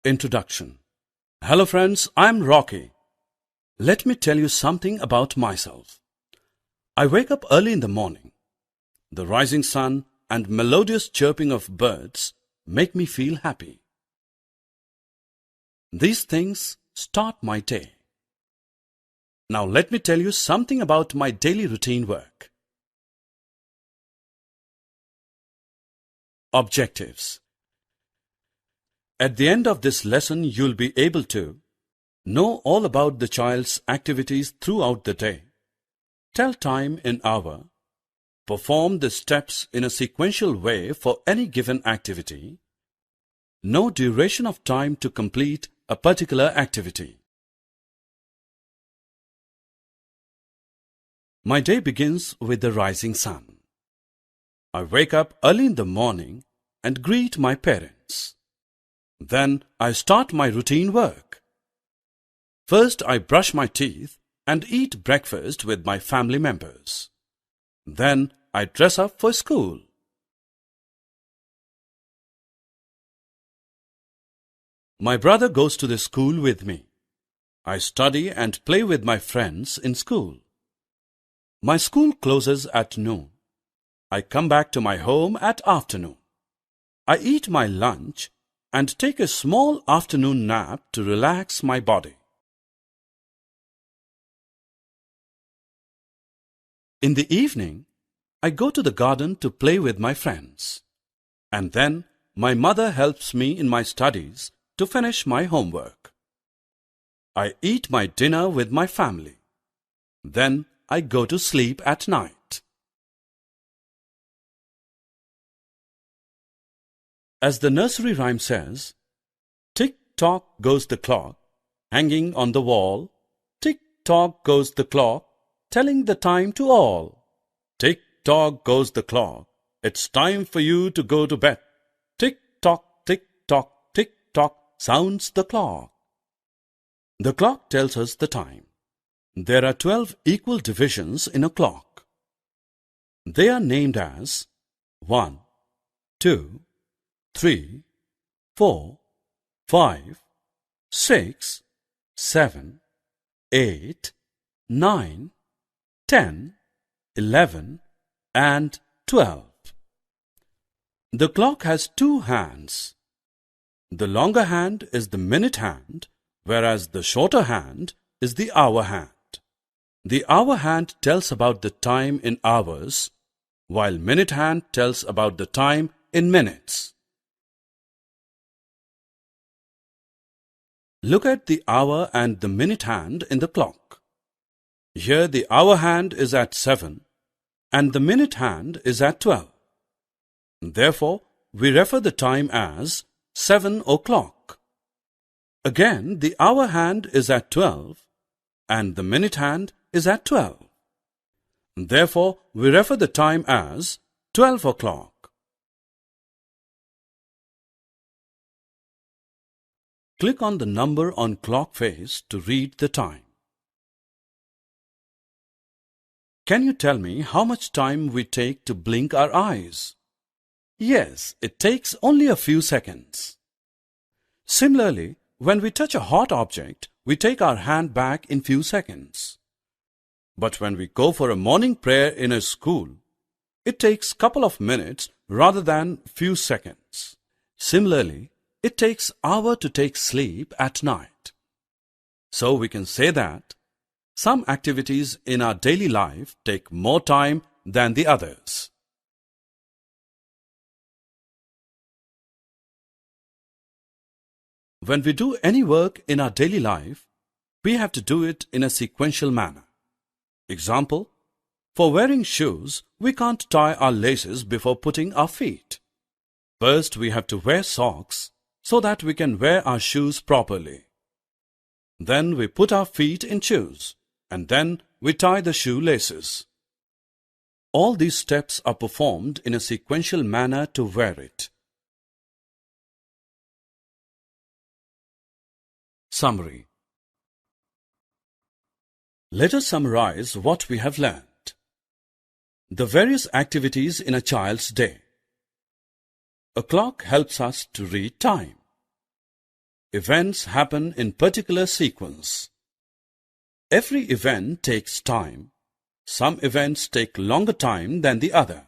Introduction. Hello friends, I'm Rocky. Let me tell you something about myself. I wake up early in the morning. The rising sun and melodious chirping of birds make me feel happy. These things start my day. Now let me tell you something about my daily routine work. Objectives. At the end of this lesson, you'll be able to know all about the child's activities throughout the day, tell time in hour, perform the steps in a sequential way for any given activity, know duration of time to complete a particular activity. My day begins with the rising sun. I wake up early in the morning and greet my parents. Then I start my routine work. First, I brush my teeth and eat breakfast with my family members. Then I dress up for school. My brother goes to the school with me. I study and play with my friends in school. My school closes at noon. I come back to my home at afternoon. I eat my lunch and take a small afternoon nap to relax my body. In the evening, I go to the garden to play with my friends. And then my mother helps me in my studies to finish my homework. I eat my dinner with my family. Then I go to sleep at night. As the nursery rhyme says, tick-tock goes the clock, hanging on the wall. Tick-tock goes the clock, telling the time to all. Tick-tock goes the clock, it's time for you to go to bed. Tick-tock, tick-tock, tick-tock, sounds the clock. The clock tells us the time. There are 12 equal divisions in a clock. They are named as 1, 2, 3, 4, 5, 6, 7, 8, 9, 10, 11, and 12. The clock has two hands. The longer hand is the minute hand, whereas the shorter hand is the hour hand. The hour hand tells about the time in hours, while minute hand tells about the time in minutes. Look at the hour and the minute hand in the clock. Here the hour hand is at 7 and the minute hand is at 12. Therefore, we refer the time as 7 o'clock. Again, the hour hand is at 12 and the minute hand is at 12. Therefore, we refer the time as 12 o'clock. Click on the number on clock face to read the time. Can you tell me how much time we take to blink our eyes? Yes, it takes only a few seconds. Similarly, when we touch a hot object, we take our hand back in few seconds. But when we go for a morning prayer in a school, it takes couple of minutes rather than few seconds. Similarly, it takes hour to take sleep at night. So we can say that some activities in our daily life take more time than the others. When we do any work in our daily life, we have to do it in a sequential manner. Example, for wearing shoes, we can't tie our laces before putting our feet. First, we have to wear socks so that we can wear our shoes properly. Then we put our feet in shoes, and then we tie the shoe laces. All these steps are performed in a sequential manner to wear it. Summary. Let us summarize what we have learned. The various activities in a child's day. A clock helps us to read time. Events happen in particular sequence. Every event takes time. Some events take longer time than the other.